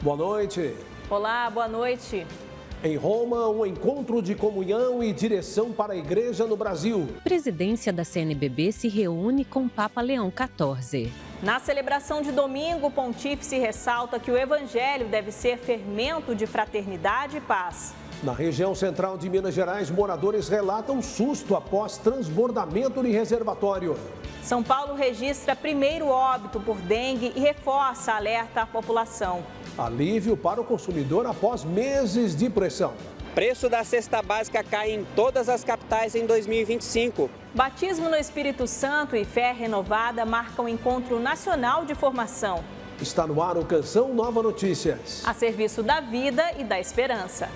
Boa noite. Olá, boa noite. Em Roma, um encontro de comunhão e direção para a igreja no Brasil. Presidência da CNBB se reúne com o Papa Leão XIV. Na celebração de domingo, o pontífice ressalta que o evangelho deve ser fermento de fraternidade e paz. Na região central de Minas Gerais, moradores relatam susto após transbordamento de reservatório. São Paulo registra primeiro óbito por dengue e reforça alerta à população. Alívio para o consumidor após meses de pressão. Preço da cesta básica cai em todas as capitais em 2025. Batismo no Espírito Santo e fé renovada marcam o Encontro Nacional de Formação. Está no ar o Canção Nova Notícias. A serviço da vida e da esperança.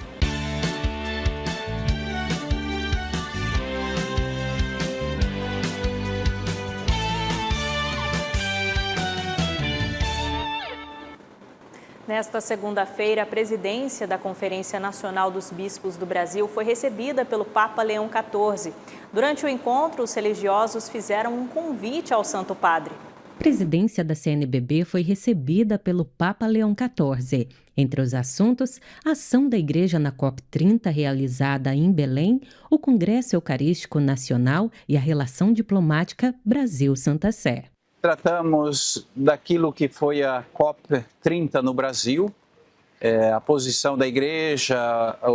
Nesta segunda-feira, a presidência da Conferência Nacional dos Bispos do Brasil foi recebida pelo Papa Leão XIV. Durante o encontro, os religiosos fizeram um convite ao Santo Padre. A presidência da CNBB foi recebida pelo Papa Leão XIV. Entre os assuntos, a ação da Igreja na COP30 realizada em Belém, o Congresso Eucarístico Nacional e a relação diplomática Brasil-Santa Sé. Tratamos daquilo que foi a COP30 no Brasil, a posição da igreja,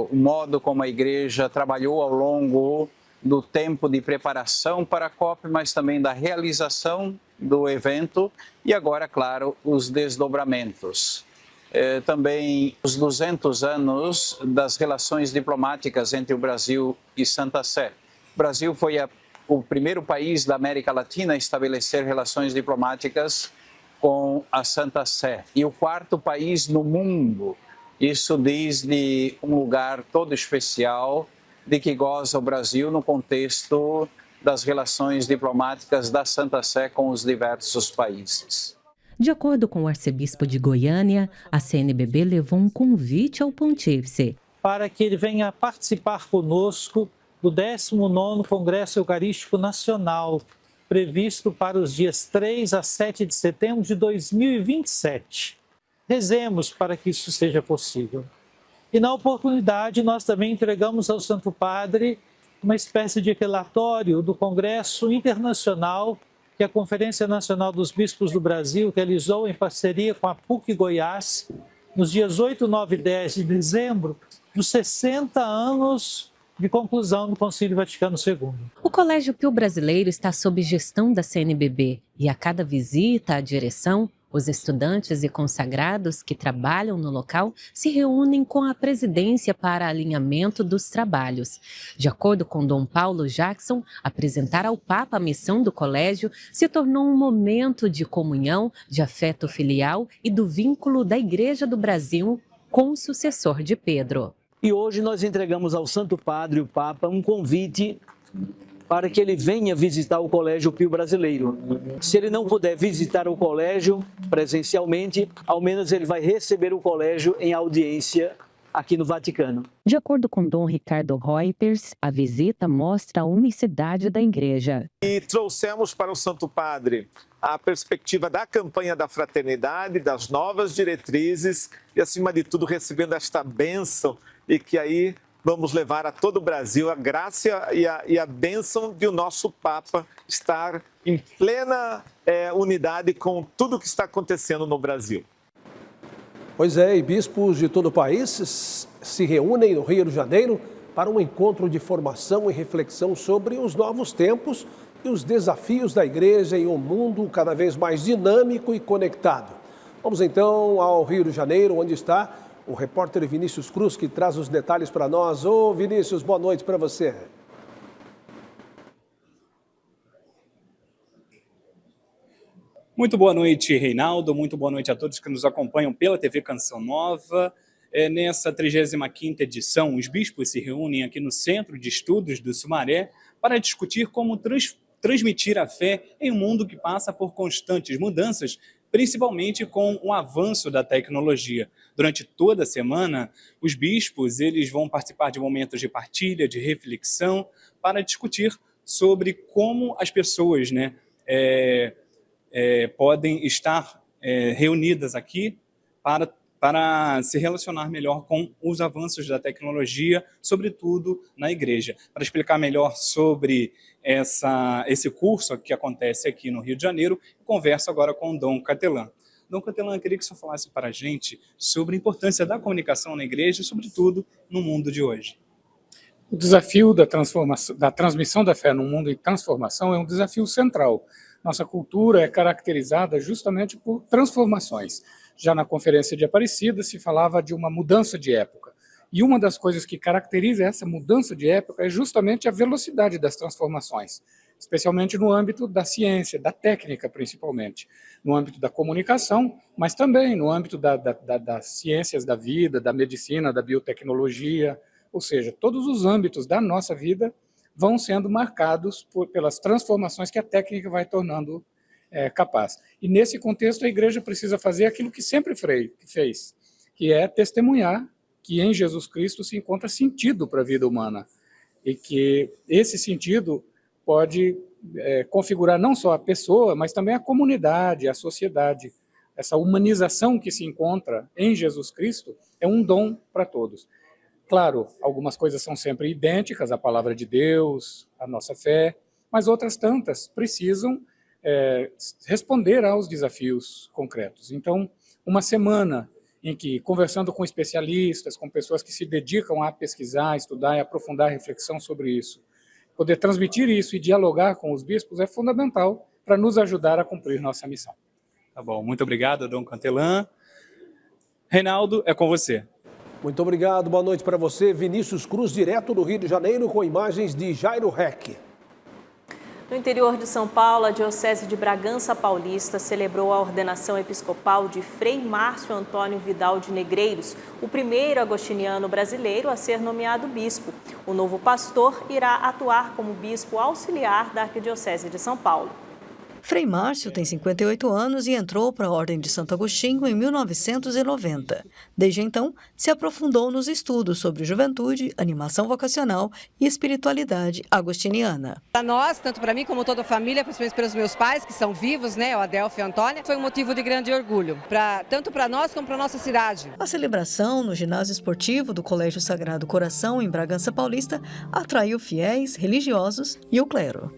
o modo como a igreja trabalhou ao longo do tempo de preparação para a COP, mas também da realização do evento e agora, claro, os desdobramentos. Também os 200 anos das relações diplomáticas entre o Brasil e Santa Sé. O Brasil foi o primeiro país da América Latina a estabelecer relações diplomáticas com a Santa Sé e o quarto país no mundo. Isso diz de um lugar todo especial de que goza o Brasil no contexto das relações diplomáticas da Santa Sé com os diversos países. De acordo com o arcebispo de Goiânia, a CNBB levou um convite ao pontífice para que ele venha participar conosco do 19º Congresso Eucarístico Nacional, previsto para os dias 3 a 7 de setembro de 2027. Rezemos para que isso seja possível. E na oportunidade, nós também entregamos ao Santo Padre uma espécie de relatório do Congresso Internacional que a Conferência Nacional dos Bispos do Brasil realizou em parceria com a PUC Goiás, nos dias 8, 9 e 10 de dezembro, dos 60 anos de conclusão do Concílio Vaticano II. O Colégio Pio Brasileiro está sob gestão da CNBB e a cada visita à direção, os estudantes e consagrados que trabalham no local se reúnem com a presidência para alinhamento dos trabalhos. De acordo com Dom Paulo Jackson, apresentar ao Papa a missão do colégio se tornou um momento de comunhão, de afeto filial e do vínculo da Igreja do Brasil com o sucessor de Pedro. E hoje nós entregamos ao Santo Padre, o Papa, um convite para que ele venha visitar o Colégio Pio Brasileiro. Se ele não puder visitar o colégio presencialmente, ao menos ele vai receber o colégio em audiência aqui no Vaticano. De acordo com Dom Ricardo Reupers, a visita mostra a unicidade da Igreja. E trouxemos para o Santo Padre a perspectiva da campanha da fraternidade, das novas diretrizes e, acima de tudo, recebendo esta bênção e que aí vamos levar a todo o Brasil a graça e a bênção de o nosso Papa estar em plena unidade com tudo o que está acontecendo no Brasil. Pois é, e bispos de todo o país se reúnem no Rio de Janeiro para um encontro de formação e reflexão sobre os novos tempos e os desafios da igreja em um mundo cada vez mais dinâmico e conectado. Vamos então ao Rio de Janeiro, onde está o repórter Vinícius Cruz, que traz os detalhes para nós. Ô Vinícius, boa noite para você. Muito boa noite, Reinaldo. Muito boa noite a todos que nos acompanham pela TV Canção Nova. Nessa 35ª edição, os bispos se reúnem aqui no Centro de Estudos do Sumaré para discutir como transmitir a fé em um mundo que passa por constantes mudanças, principalmente com o avanço da tecnologia. Durante toda a semana, os bispos eles vão participar de momentos de partilha, de reflexão, para discutir sobre como as pessoas podem estar reunidas aqui para para se relacionar melhor com os avanços da tecnologia, sobretudo na igreja. Para explicar melhor sobre esse curso que acontece aqui no Rio de Janeiro, converso agora com o Dom Catelan. Dom Catelan, eu queria que o senhor falasse para a gente sobre a importância da comunicação na igreja, sobretudo no mundo de hoje. O desafio da transmissão da fé num mundo em transformação é um desafio central. Nossa cultura é caracterizada justamente por transformações. Já na Conferência de Aparecida se falava de uma mudança de época. E uma das coisas que caracteriza essa mudança de época é justamente a velocidade das transformações, especialmente no âmbito da ciência, da técnica principalmente, no âmbito da comunicação, mas também no âmbito das ciências da vida, da medicina, da biotecnologia, ou seja, todos os âmbitos da nossa vida vão sendo marcados pelas transformações que a técnica vai tornando capaz. E nesse contexto a igreja precisa fazer aquilo que sempre fez, que é testemunhar que em Jesus Cristo se encontra sentido para a vida humana e que esse sentido pode configurar não só a pessoa, mas também a comunidade, a sociedade. Essa humanização que se encontra em Jesus Cristo é um dom para todos. Claro, algumas coisas são sempre idênticas, a palavra de Deus, a nossa fé, mas outras tantas precisam responder aos desafios concretos. Então, uma semana em que, conversando com especialistas, com pessoas que se dedicam a pesquisar, estudar e aprofundar a reflexão sobre isso, poder transmitir isso e dialogar com os bispos é fundamental para nos ajudar a cumprir nossa missão. Tá bom, muito obrigado, Dom Catelan. Reinaldo, é com você. Muito obrigado, boa noite para você. Vinícius Cruz, direto do Rio de Janeiro, com imagens de Jairo Reck. No interior de São Paulo, a Diocese de Bragança Paulista celebrou a ordenação episcopal de Frei Márcio Antônio Vidal de Negreiros, o primeiro agostiniano brasileiro a ser nomeado bispo. O novo pastor irá atuar como bispo auxiliar da Arquidiocese de São Paulo. Frei Márcio tem 58 anos e entrou para a Ordem de Santo Agostinho em 1990. Desde então, se aprofundou nos estudos sobre juventude, animação vocacional e espiritualidade agostiniana. Para nós, tanto para mim como toda a família, principalmente para os meus pais, que são vivos, o Adelfo e a Antônia, foi um motivo de grande orgulho, tanto para nós como para a nossa cidade. A celebração no ginásio esportivo do Colégio Sagrado Coração, em Bragança Paulista, atraiu fiéis, religiosos e o clero.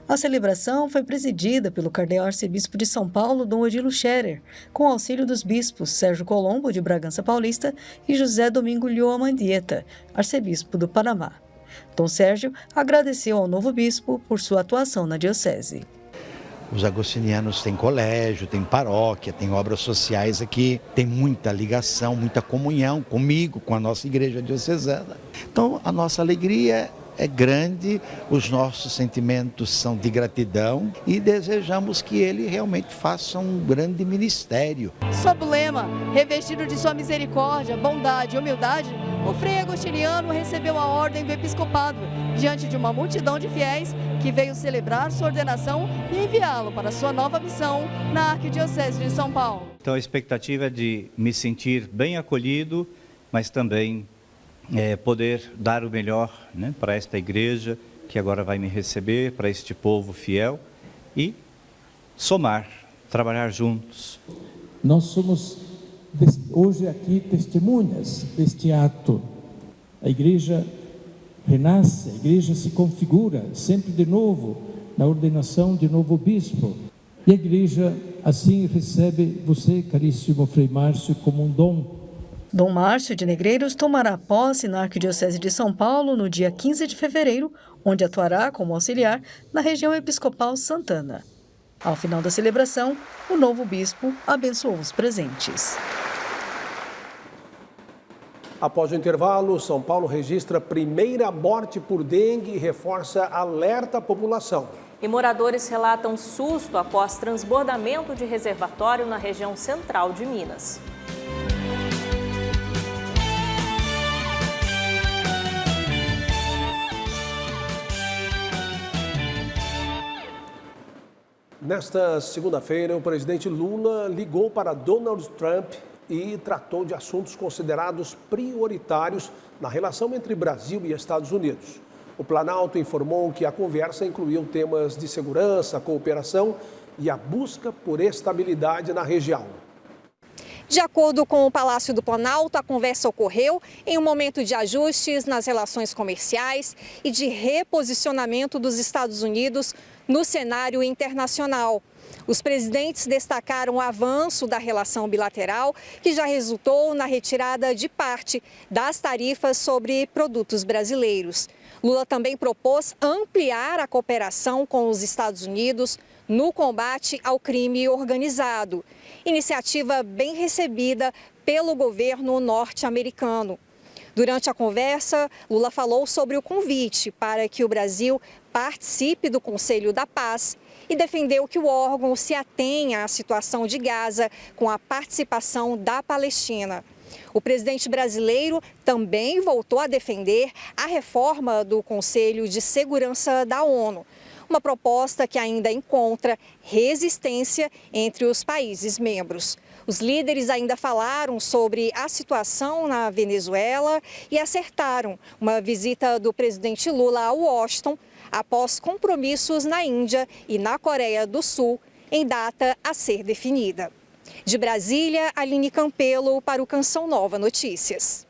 A celebração foi presidida pelo cardeal arcebispo de São Paulo, Dom Odilo Scherer, com auxílio dos bispos Sérgio Colombo, de Bragança Paulista, e José Domingo Lyoa Mandieta, arcebispo do Panamá. Dom Sérgio agradeceu ao novo bispo por sua atuação na diocese. Os agostinianos têm colégio, têm paróquia, têm obras sociais aqui, tem muita ligação, muita comunhão comigo, com a nossa igreja diocesana. Então, a nossa alegria é grande, os nossos sentimentos são de gratidão e desejamos que ele realmente faça um grande ministério. Sob o lema, revestido de sua misericórdia, bondade e humildade, o Frei agostiniano recebeu a ordem do episcopado, diante de uma multidão de fiéis que veio celebrar sua ordenação e enviá-lo para sua nova missão na Arquidiocese de São Paulo. Então a expectativa é de me sentir bem acolhido, mas também poder dar o melhor, para esta igreja que agora vai me receber, para este povo fiel e somar, trabalhar juntos. Nós somos hoje aqui testemunhas deste ato. A igreja renasce, a igreja se configura sempre de novo na ordenação de novo bispo. E a igreja assim recebe você, caríssimo Frei Márcio, como um dom. Dom Márcio de Negreiros tomará posse na Arquidiocese de São Paulo no dia 15 de fevereiro, onde atuará como auxiliar na região episcopal Santana. Ao final da celebração, o novo bispo abençoou os presentes. Após o intervalo, São Paulo registra primeira morte por dengue e reforça alerta à população. E moradores relatam susto após transbordamento de reservatório na região central de Minas. Nesta segunda-feira, o presidente Lula ligou para Donald Trump e tratou de assuntos considerados prioritários na relação entre Brasil e Estados Unidos. O Planalto informou que a conversa incluiu temas de segurança, cooperação e a busca por estabilidade na região. De acordo com o Palácio do Planalto, a conversa ocorreu em um momento de ajustes nas relações comerciais e de reposicionamento dos Estados Unidos no cenário internacional. Os presidentes destacaram o avanço da relação bilateral, que já resultou na retirada de parte das tarifas sobre produtos brasileiros. Lula também propôs ampliar a cooperação com os Estados Unidos no combate ao crime organizado. Iniciativa bem recebida pelo governo norte-americano. Durante a conversa, Lula falou sobre o convite para que o Brasil participe do Conselho da Paz e defendeu que o órgão se atenha à situação de Gaza com a participação da Palestina. O presidente brasileiro também voltou a defender a reforma do Conselho de Segurança da ONU, uma proposta que ainda encontra resistência entre os países membros. Os líderes ainda falaram sobre a situação na Venezuela e acertaram uma visita do presidente Lula a Washington após compromissos na Índia e na Coreia do Sul, em data a ser definida. De Brasília, Aline Campelo para o Canção Nova Notícias.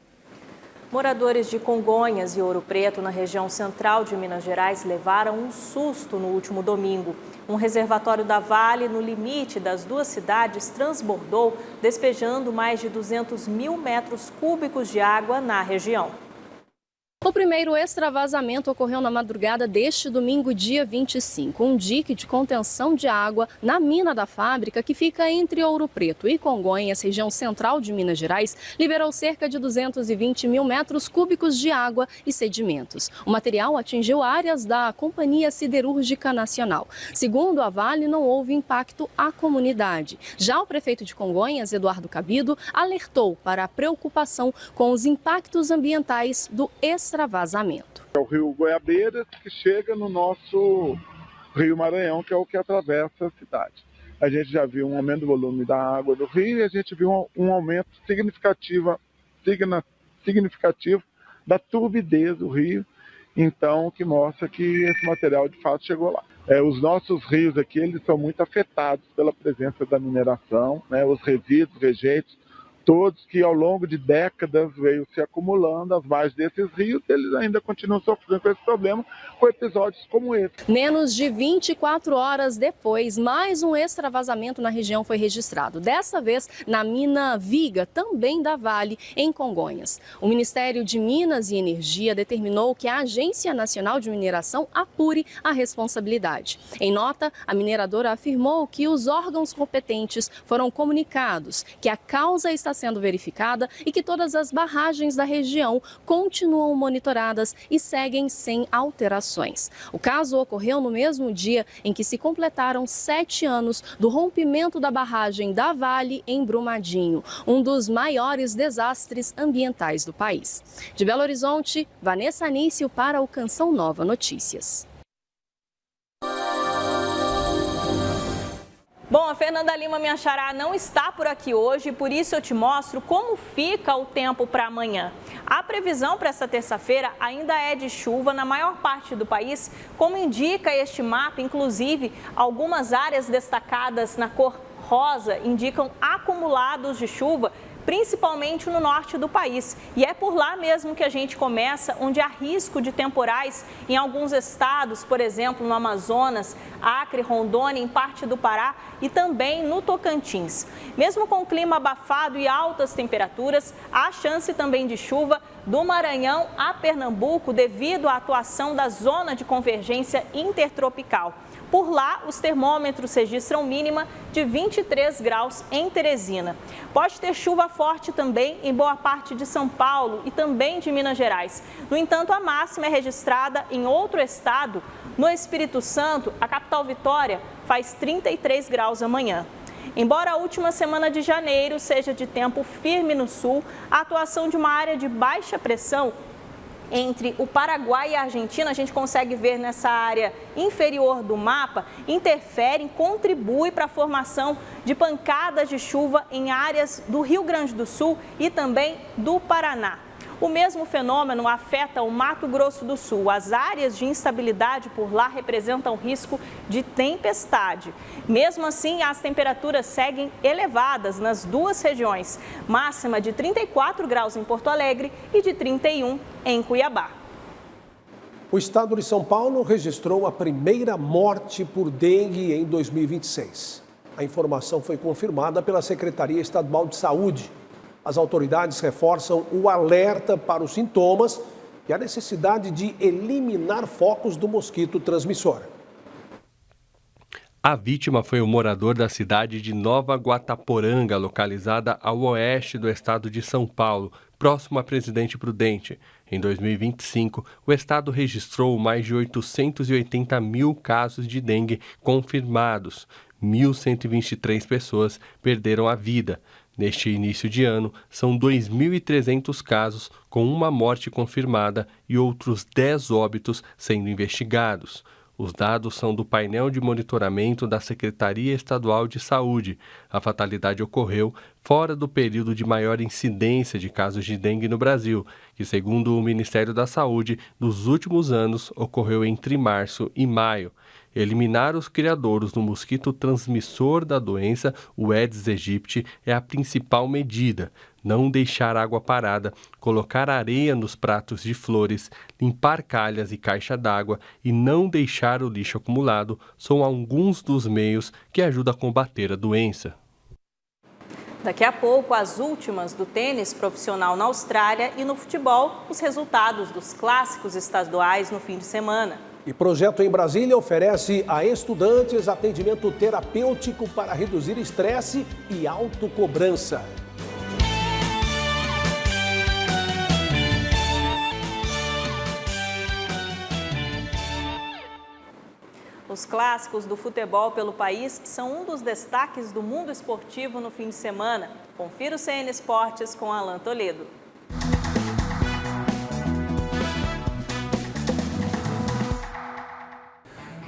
Moradores de Congonhas e Ouro Preto, na região central de Minas Gerais, levaram um susto no último domingo. Um reservatório da Vale, no limite das duas cidades, transbordou, despejando mais de 200 mil metros cúbicos de água na região. O primeiro extravazamento ocorreu na madrugada deste domingo, dia 25. Um dique de contenção de água na mina da fábrica, que fica entre Ouro Preto e Congonhas, região central de Minas Gerais, liberou cerca de 220 mil metros cúbicos de água e sedimentos. O material atingiu áreas da Companhia Siderúrgica Nacional. Segundo a Vale, não houve impacto à comunidade. Já o prefeito de Congonhas, Eduardo Cabido, alertou para a preocupação com os impactos ambientais do extravazamento. É o rio Goiabeira, que chega no nosso rio Maranhão, que é o que atravessa a cidade. A gente já viu um aumento do volume da água do rio e a gente viu um aumento significativo da turbidez do rio, então que mostra que esse material de fato chegou lá. Os nossos rios aqui, eles são muito afetados pela presença da mineração, né? Os resíduos, rejeitos, todos que ao longo de décadas veio se acumulando as margens desses rios, eles ainda continuam sofrendo com esse problema, com episódios como esse. Menos de 24 horas depois, mais um extravazamento na região foi registrado. Dessa vez na mina Viga, também da Vale, em Congonhas. O Ministério de Minas e Energia determinou que a Agência Nacional de Mineração apure a responsabilidade. Em nota, a mineradora afirmou que os órgãos competentes foram comunicados, que a causa está sendo verificada e que todas as barragens da região continuam monitoradas e seguem sem alterações. O caso ocorreu no mesmo dia em que se completaram 7 anos do rompimento da barragem da Vale em Brumadinho, um dos maiores desastres ambientais do país. De Belo Horizonte, Vanessa Anício para o Canção Nova Notícias. Bom, a Fernanda Lima, minha xará, não está por aqui hoje, por isso eu te mostro como fica o tempo para amanhã. A previsão para esta terça-feira ainda é de chuva na maior parte do país, como indica este mapa. Inclusive, algumas áreas destacadas na cor rosa indicam acumulados de chuva, principalmente no norte do país. E é por lá mesmo que a gente começa, onde há risco de temporais em alguns estados, por exemplo, no Amazonas, Acre, Rondônia, em parte do Pará e também no Tocantins. Mesmo com clima abafado e altas temperaturas, há chance também de chuva do Maranhão a Pernambuco devido à atuação da zona de convergência intertropical. Por lá, os termômetros registram mínima de 23 graus em Teresina. Pode ter chuva forte também em boa parte de São Paulo e também de Minas Gerais. No entanto, a máxima é registrada em outro estado. No Espírito Santo, a capital Vitória faz 33 graus amanhã. Embora a última semana de janeiro seja de tempo firme no sul, a atuação de uma área de baixa pressão entre o Paraguai e a Argentina, a gente consegue ver nessa área inferior do mapa, interferem, contribui para a formação de pancadas de chuva em áreas do Rio Grande do Sul e também do Paraná. O mesmo fenômeno afeta o Mato Grosso do Sul. As áreas de instabilidade por lá representam risco de tempestade. Mesmo assim, as temperaturas seguem elevadas nas duas regiões. Máxima de 34 graus em Porto Alegre e de 31 em Cuiabá. O estado de São Paulo registrou a primeira morte por dengue em 2026. A informação foi confirmada pela Secretaria Estadual de Saúde. As autoridades reforçam o alerta para os sintomas e a necessidade de eliminar focos do mosquito transmissor. A vítima foi um morador da cidade de Nova Guataporanga, localizada ao oeste do estado de São Paulo, próximo a Presidente Prudente. Em 2025, o estado registrou mais de 880 mil casos de dengue confirmados. 1.123 pessoas perderam a vida. Neste início de ano, são 2.300 casos, com uma morte confirmada e outros 10 óbitos sendo investigados. Os dados são do painel de monitoramento da Secretaria Estadual de Saúde. A fatalidade ocorreu fora do período de maior incidência de casos de dengue no Brasil, que, segundo o Ministério da Saúde, nos últimos anos ocorreu entre março e maio. Eliminar os criadouros do mosquito transmissor da doença, o Aedes aegypti, é a principal medida. Não deixar água parada, colocar areia nos pratos de flores, limpar calhas e caixa d'água e não deixar o lixo acumulado são alguns dos meios que ajudam a combater a doença. Daqui a pouco, as últimas do tênis profissional na Austrália e no futebol, os resultados dos clássicos estaduais no fim de semana. E projeto em Brasília oferece a estudantes atendimento terapêutico para reduzir estresse e autocobrança. Os clássicos do futebol pelo país são um dos destaques do mundo esportivo no fim de semana. Confira o CN Esportes com Alan Toledo.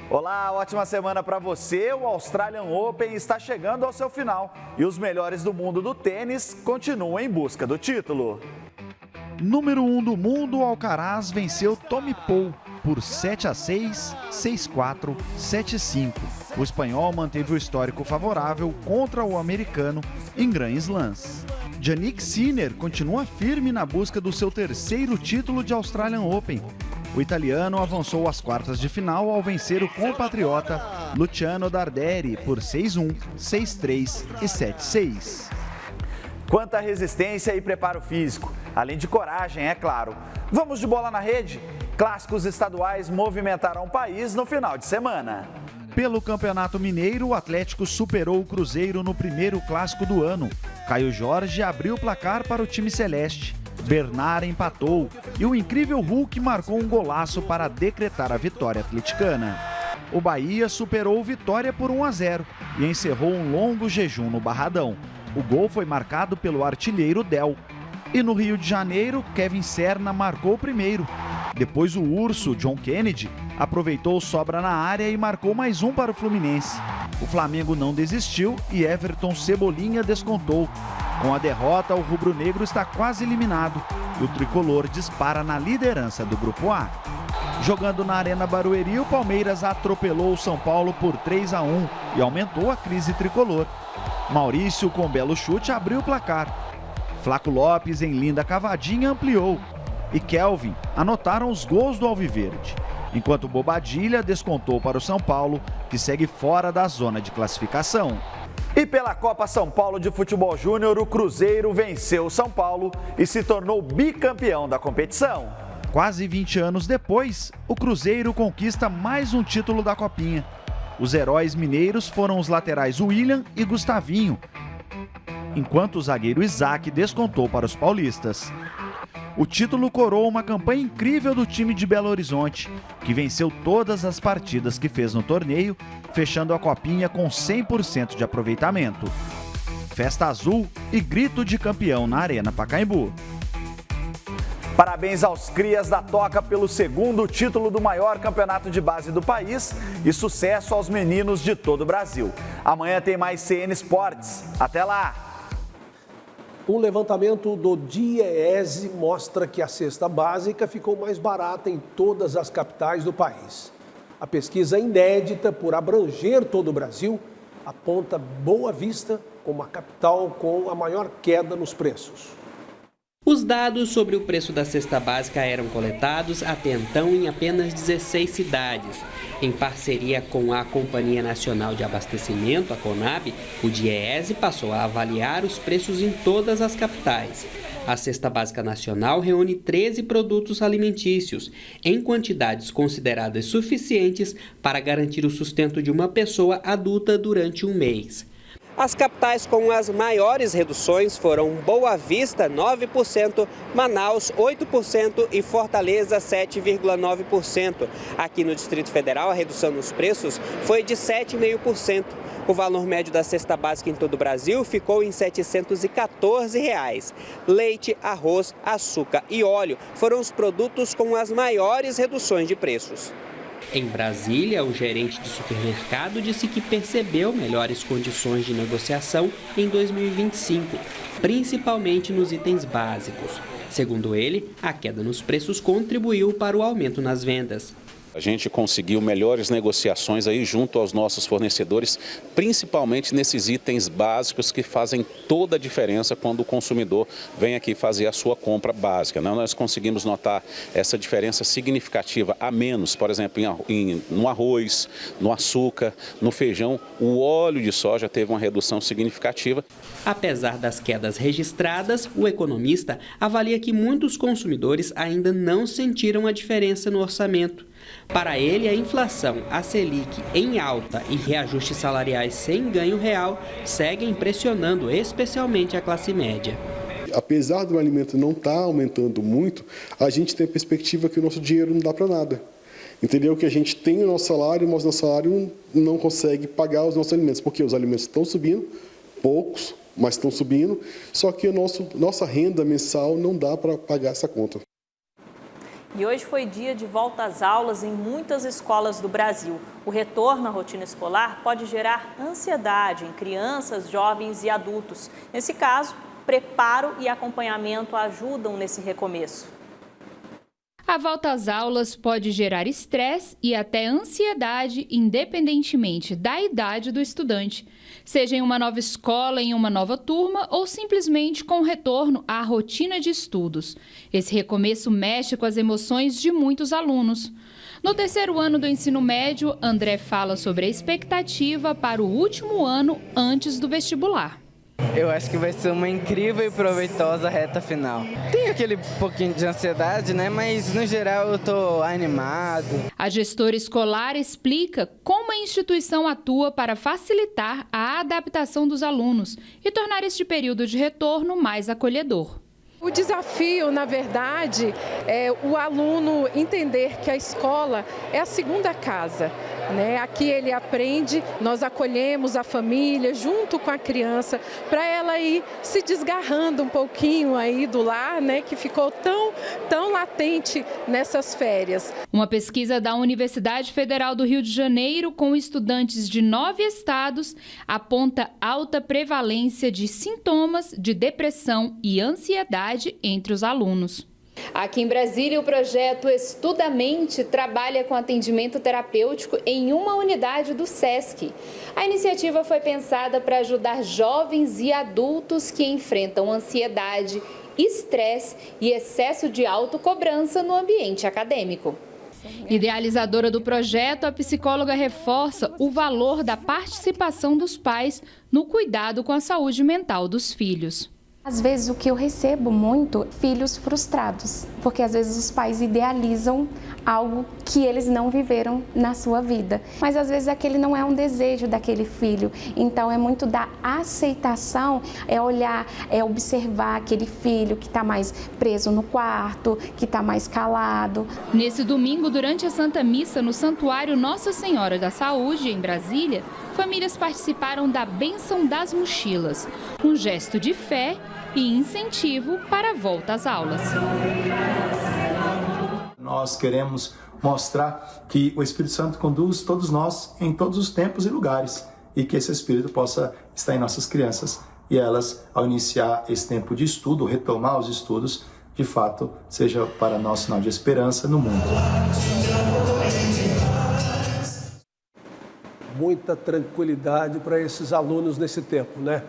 Olá, ótima semana para você. O Australian Open está chegando ao seu final e os melhores do mundo do tênis continuam em busca do título. Número 1 do mundo, Alcaraz venceu Tommy Paul por 7-6, 6-4, 7-5. O espanhol manteve o histórico favorável contra o americano em Grand Slams. Jannik Sinner continua firme na busca do seu terceiro título de Australian Open. O italiano avançou às quartas de final ao vencer o compatriota Luciano Darderi por 6-1, 6-3 e 7-6. Quanta resistência e preparo físico, além de coragem, é claro. Vamos de bola na rede? Clássicos estaduais movimentaram o país no final de semana. Pelo Campeonato Mineiro, o Atlético superou o Cruzeiro no primeiro clássico do ano. Caio Jorge abriu o placar para o time celeste. Bernard empatou e o incrível Hulk marcou um golaço para decretar a vitória atleticana. O Bahia superou o Vitória por 1-0 e encerrou um longo jejum no Barradão. O gol foi marcado pelo artilheiro Del. E no Rio de Janeiro, Kevin Serna marcou o primeiro. Depois o urso, John Kennedy, aproveitou sobra na área e marcou mais um para o Fluminense. O Flamengo não desistiu e Everton Cebolinha descontou. Com a derrota, o rubro-negro está quase eliminado e o tricolor dispara na liderança do Grupo A. Jogando na Arena Barueri, o Palmeiras atropelou o São Paulo por 3-1 e aumentou a crise tricolor. Maurício, com belo chute, abriu o placar. Flaco Lopes, em linda cavadinha, ampliou. E Kelvin anotaram os gols do Alviverde. Enquanto Bobadilha descontou para o São Paulo, que segue fora da zona de classificação. E pela Copa São Paulo de Futebol Júnior, o Cruzeiro venceu o São Paulo e se tornou bicampeão da competição. Quase 20 anos depois, o Cruzeiro conquista mais um título da Copinha. Os heróis mineiros foram os laterais William e Gustavinho, enquanto o zagueiro Isaac descontou para os paulistas. O título coroa uma campanha incrível do time de Belo Horizonte, que venceu todas as partidas que fez no torneio, fechando a Copinha com 100% de aproveitamento. Festa azul e grito de campeão na Arena Pacaembu. Parabéns aos crias da Toca pelo segundo título do maior campeonato de base do país e sucesso aos meninos de todo o Brasil. Amanhã tem mais CN Esportes. Até lá! Um levantamento do DIEESE mostra que a cesta básica ficou mais barata em todas as capitais do país. A pesquisa inédita, por abranger todo o Brasil, aponta Boa Vista como a capital com a maior queda nos preços. Os dados sobre o preço da cesta básica eram coletados até então em apenas 16 cidades. Em parceria com a Companhia Nacional de Abastecimento, a CONAB, o DIEESE passou a avaliar os preços em todas as capitais. A cesta básica nacional reúne 13 produtos alimentícios, em quantidades consideradas suficientes para garantir o sustento de uma pessoa adulta durante um mês. As capitais com as maiores reduções foram Boa Vista, 9%, Manaus, 8% e Fortaleza, 7,9%. Aqui no Distrito Federal, a redução nos preços foi de 7,5%. O valor médio da cesta básica em todo o Brasil ficou em R$ 714. Leite, arroz, açúcar e óleo foram os produtos com as maiores reduções de preços. Em Brasília, o gerente de supermercado disse que percebeu melhores condições de negociação em 2025, principalmente nos itens básicos. Segundo ele, a queda nos preços contribuiu para o aumento nas vendas. A gente conseguiu melhores negociações aí junto aos nossos fornecedores, principalmente nesses itens básicos que fazem toda a diferença quando o consumidor vem aqui fazer a sua compra básica. Nós conseguimos notar essa diferença significativa a menos, por exemplo, no arroz, no açúcar, no feijão. O óleo de soja teve uma redução significativa. Apesar das quedas registradas, o economista avalia que muitos consumidores ainda não sentiram a diferença no orçamento. Para ele, a inflação, a Selic em alta e reajustes salariais sem ganho real seguem pressionando especialmente a classe média. Apesar do alimento não estar aumentando muito, a gente tem a perspectiva que o nosso dinheiro não dá para nada. Entendeu? Que a gente tem o nosso salário, mas o nosso salário não consegue pagar os nossos alimentos, porque os alimentos estão subindo, poucos, mas estão subindo, só que nossa renda mensal não dá para pagar essa conta. E hoje foi dia de volta às aulas em muitas escolas do Brasil. O retorno à rotina escolar pode gerar ansiedade em crianças, jovens e adultos. Nesse caso, preparo e acompanhamento ajudam nesse recomeço. A volta às aulas pode gerar estresse e até ansiedade, independentemente da idade do estudante, seja em uma nova escola, em uma nova turma ou simplesmente com o retorno à rotina de estudos. Esse recomeço mexe com as emoções de muitos alunos. No terceiro ano do ensino médio, André fala sobre a expectativa para o último ano antes do vestibular. Eu acho que vai ser uma incrível e proveitosa reta final. Tem aquele pouquinho de ansiedade, né? Mas no geral eu estou animado. A gestora escolar explica como a instituição atua para facilitar a adaptação dos alunos e tornar este período de retorno mais acolhedor. O desafio, na verdade, é o aluno entender que a escola é a segunda casa, né? Aqui ele aprende, nós acolhemos a família junto com a criança para ela ir se desgarrando um pouquinho aí do lar, né? Que ficou tão latente nessas férias. Uma pesquisa da Universidade Federal do Rio de Janeiro com estudantes de 9 estados aponta alta prevalência de sintomas de depressão e ansiedade entre os alunos. Aqui em Brasília, o projeto Estudamente trabalha com atendimento terapêutico em uma unidade do SESC. A iniciativa foi pensada para ajudar jovens e adultos que enfrentam ansiedade, estresse e excesso de autocobrança no ambiente acadêmico. Idealizadora do projeto, a psicóloga reforça o valor da participação dos pais no cuidado com a saúde mental dos filhos. Às vezes o que eu recebo muito, filhos frustrados, porque às vezes os pais idealizam algo que eles não viveram na sua vida. Mas às vezes aquele não é um desejo daquele filho. Então é muito da aceitação, é olhar, é observar aquele filho que está mais preso no quarto, que está mais calado. Nesse domingo, durante a Santa Missa no Santuário Nossa Senhora da Saúde, em Brasília, famílias participaram da Bênção das Mochilas, um gesto de fé e incentivo para a volta às aulas. Nós queremos mostrar que o Espírito Santo conduz todos nós em todos os tempos e lugares e que esse Espírito possa estar em nossas crianças e elas, ao iniciar esse tempo de estudo, retomar os estudos, de fato, seja para nós sinal de esperança no mundo. Muita tranquilidade para esses alunos nesse tempo, né?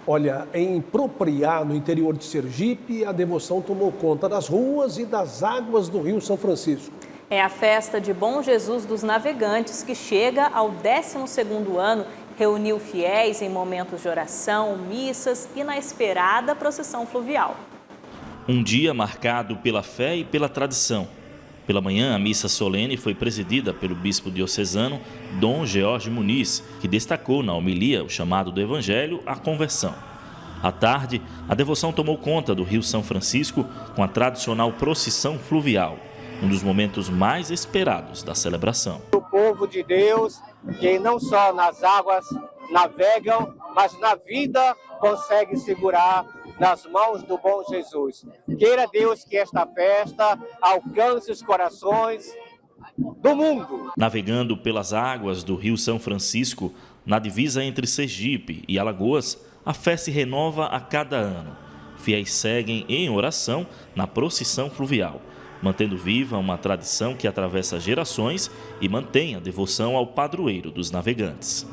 Olha, em Propriá, no interior de Sergipe, a devoção tomou conta das ruas e das águas do Rio São Francisco. É a festa de Bom Jesus dos Navegantes, que chega ao 12º ano, reuniu fiéis em momentos de oração, missas e na esperada procissão fluvial. Um dia marcado pela fé e pela tradição. Pela manhã, a missa solene foi presidida pelo bispo diocesano Dom George Muniz, que destacou na homilia o chamado do Evangelho à conversão. À tarde, a devoção tomou conta do Rio São Francisco com a tradicional procissão fluvial, um dos momentos mais esperados da celebração. O povo de Deus, que não só nas águas navegam, mas na vida consegue segurar nas mãos do bom Jesus. Queira Deus que esta festa alcance os corações do mundo. Navegando pelas águas do Rio São Francisco, na divisa entre Sergipe e Alagoas, a fé se renova a cada ano. Fiéis seguem em oração na procissão fluvial, mantendo viva uma tradição que atravessa gerações e mantém a devoção ao padroeiro dos navegantes.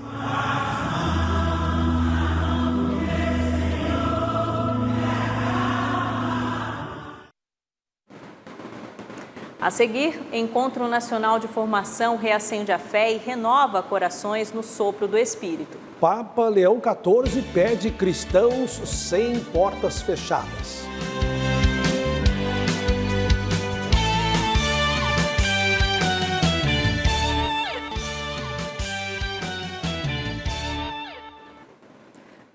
A seguir, Encontro Nacional de Formação reacende a fé e renova corações no sopro do Espírito. Papa Leão XIV pede cristãos sem portas fechadas.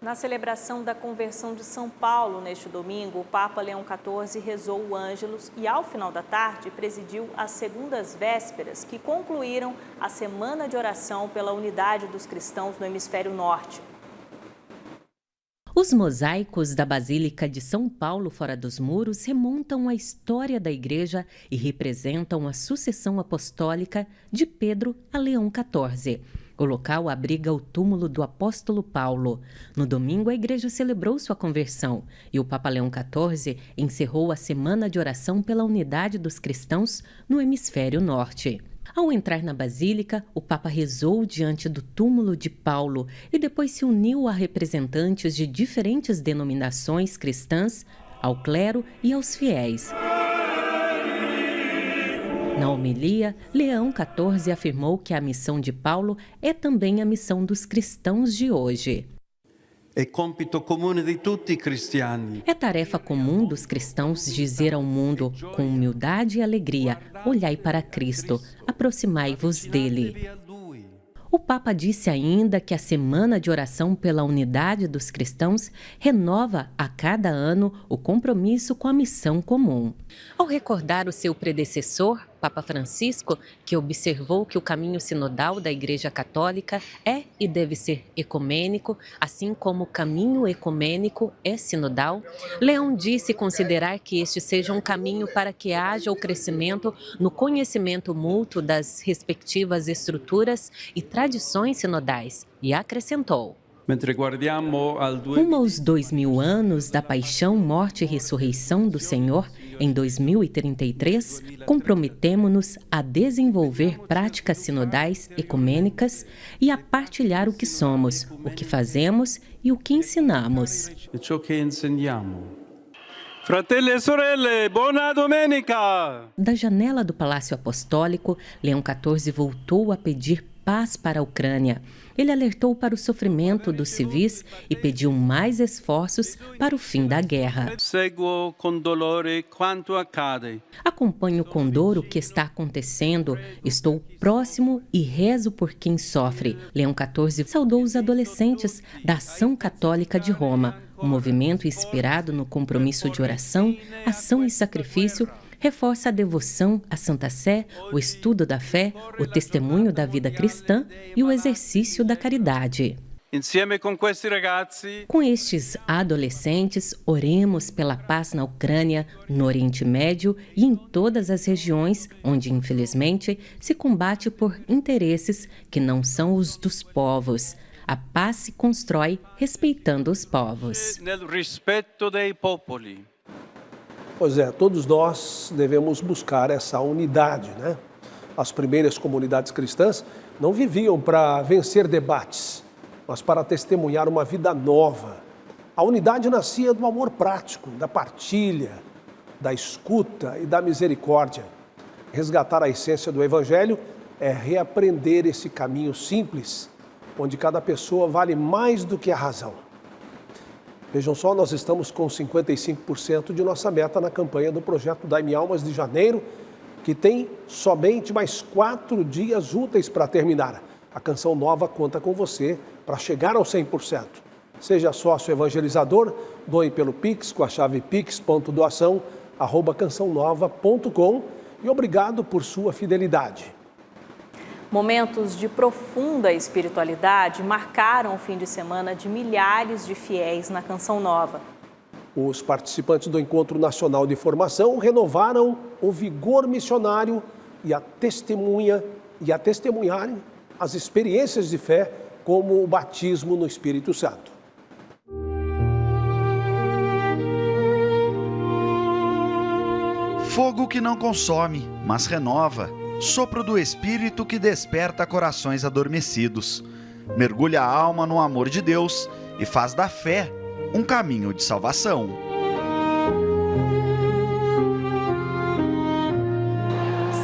Na celebração da conversão de São Paulo neste domingo, o Papa Leão XIV rezou o Ângelus e, ao final da tarde, presidiu as segundas vésperas que concluíram a semana de oração pela unidade dos cristãos no hemisfério norte. Os mosaicos da Basílica de São Paulo fora dos muros remontam à história da Igreja e representam a sucessão apostólica de Pedro a Leão XIV. O local abriga o túmulo do apóstolo Paulo. No domingo, a igreja celebrou sua conversão e o Papa Leão XIV encerrou a semana de oração pela unidade dos cristãos no hemisfério norte. Ao entrar na basílica, o Papa rezou diante do túmulo de Paulo e depois se uniu a representantes de diferentes denominações cristãs, ao clero e aos fiéis. Na homilia, Leão XIV afirmou que a missão de Paulo é também a missão dos cristãos de hoje. É compito comune de tutti cristiani. É tarefa comum dos cristãos dizer ao mundo, com humildade e alegria, olhai para Cristo, aproximai-vos dele. O Papa disse ainda que a semana de oração pela unidade dos cristãos renova a cada ano o compromisso com a missão comum. Ao recordar o seu predecessor, Papa Francisco, que observou que o caminho sinodal da Igreja Católica é e deve ser ecumênico, assim como o caminho ecumênico é sinodal, Leão disse considerar que este seja um caminho para que haja o crescimento no conhecimento mútuo das respectivas estruturas e tradições sinodais, e acrescentou: rumo aos 2000 anos da paixão, morte e ressurreição do Senhor, em 2033, comprometemo-nos a desenvolver práticas sinodais ecumênicas e a partilhar o que somos, o que fazemos e o que ensinamos. Fratelli e sorelle, buona domenica! Da janela do Palácio Apostólico, Leão XIV voltou a pedir paz para a Ucrânia. Ele alertou para o sofrimento dos civis e pediu mais esforços para o fim da guerra. Seguo com dolore quanto accade. Acompanho com dor o que está acontecendo. Estou próximo e rezo por quem sofre. Leão XIV saudou os adolescentes da Ação Católica de Roma. Um movimento inspirado no compromisso de oração, ação e sacrifício, reforça a devoção à Santa Sé, o estudo da fé, o testemunho da vida cristã e o exercício da caridade. Com estes adolescentes, oremos pela paz na Ucrânia, no Oriente Médio e em todas as regiões onde, infelizmente, se combate por interesses que não são os dos povos. A paz se constrói respeitando os povos. Nel rispetto dei popoli. Pois é, todos nós devemos buscar essa unidade, né? As primeiras comunidades cristãs não viviam para vencer debates, mas para testemunhar uma vida nova. A unidade nascia do amor prático, da partilha, da escuta e da misericórdia. Resgatar a essência do Evangelho é reaprender esse caminho simples, onde cada pessoa vale mais do que a razão. Vejam só, nós estamos com 55% de nossa meta na campanha do projeto Dai-me Almas de janeiro, que tem somente mais 4 dias úteis para terminar. A Canção Nova conta com você para chegar aos 100%. Seja sócio evangelizador, doe pelo Pix com a chave pix.doação@cançãonova.com e obrigado por sua fidelidade. Momentos de profunda espiritualidade marcaram o fim de semana de milhares de fiéis na Canção Nova. Os participantes do Encontro Nacional de Formação renovaram o vigor missionário e a testemunharem as experiências de fé, como o batismo no Espírito Santo. Fogo que não consome, mas renova. Sopro do Espírito que desperta corações adormecidos. Mergulha a alma no amor de Deus e faz da fé um caminho de salvação.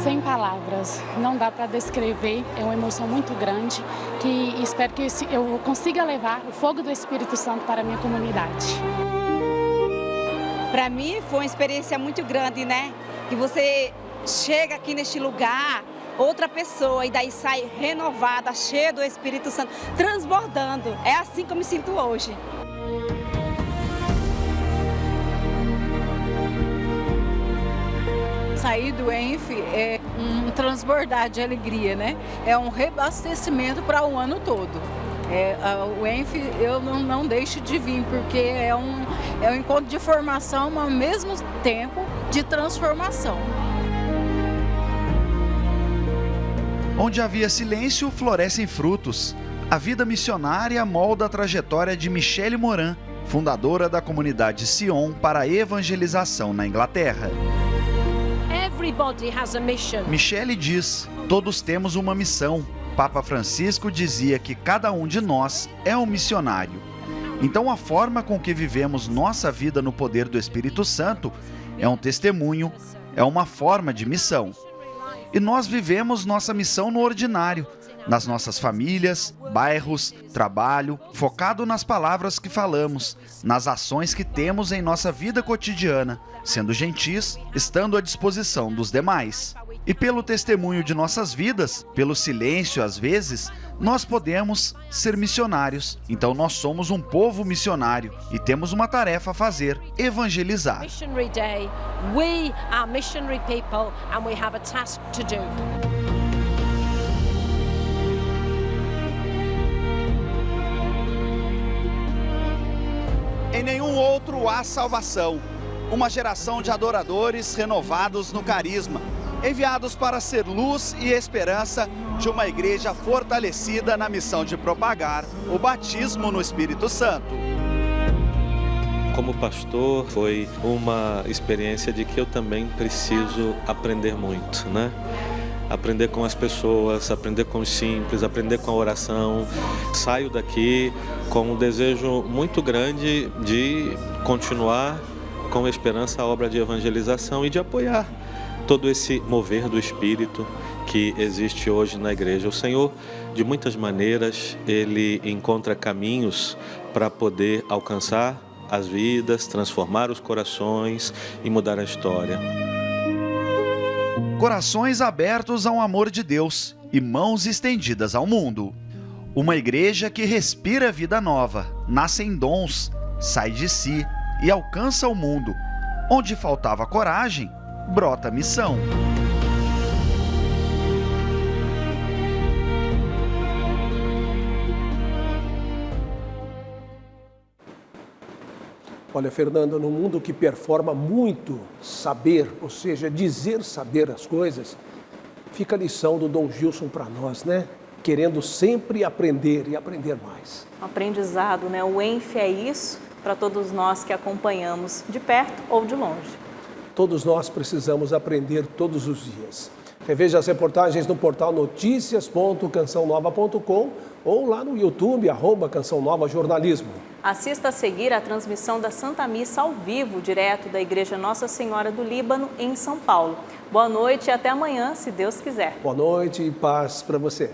Sem palavras, não dá para descrever, é uma emoção muito grande que espero que eu consiga levar o fogo do Espírito Santo para a minha comunidade. Para mim foi uma experiência muito grande, né? Que você chega aqui neste lugar, outra pessoa, e daí sai renovada, cheia do Espírito Santo, transbordando. É assim que eu me sinto hoje. Sair do ENF é um transbordar de alegria, né? É um reabastecimento para o ano todo. O ENF eu não deixo de vir, porque é um encontro de formação, mas ao mesmo tempo de transformação. Onde havia silêncio, florescem frutos. A vida missionária molda a trajetória de Michele Moran, fundadora da comunidade Sion para a evangelização na Inglaterra. Michele diz: todos temos uma missão. Papa Francisco dizia que cada um de nós é um missionário. Então a forma com que vivemos nossa vida no poder do Espírito Santo é um testemunho, é uma forma de missão. E nós vivemos nossa missão no ordinário, nas nossas famílias, bairros, trabalho, focado nas palavras que falamos, nas ações que temos em nossa vida cotidiana, sendo gentis, estando à disposição dos demais. E pelo testemunho de nossas vidas, pelo silêncio às vezes, nós podemos ser missionários. Então nós somos um povo missionário e temos uma tarefa a fazer: evangelizar. Missionary Day, we are missionary people and we have a task to do. Em nenhum outro há salvação. Uma geração de adoradores renovados no carisma, enviados para ser luz e esperança de uma igreja fortalecida na missão de propagar o batismo no Espírito Santo. Como pastor, foi uma experiência de que eu também preciso aprender muito, né? Aprender com as pessoas, aprender com os simples, aprender com a oração. Saio daqui com um desejo muito grande de continuar com esperança a obra de evangelização e de apoiar todo esse mover do Espírito que existe hoje na igreja. O Senhor, de muitas maneiras, Ele encontra caminhos para poder alcançar as vidas, transformar os corações e mudar a história. Corações abertos ao amor de Deus e mãos estendidas ao mundo. Uma igreja que respira vida nova, nasce em dons, sai de si e alcança o mundo. Onde faltava coragem, brota missão. Olha, Fernanda, no mundo que performa muito saber, ou seja, dizer saber as coisas, fica a lição do Dom Gilson para nós, né? querendo sempre aprender e aprender mais. Aprendizado, né? O ENF é isso para todos nós que acompanhamos de perto ou de longe. Todos nós precisamos aprender todos os dias. Reveja as reportagens no portal noticias.cançãonova.com ou lá no YouTube, @Canção Nova Jornalismo. Assista a seguir a transmissão da Santa Missa ao vivo, direto da Igreja Nossa Senhora do Líbano, em São Paulo. Boa noite e até amanhã, se Deus quiser. Boa noite e paz para você.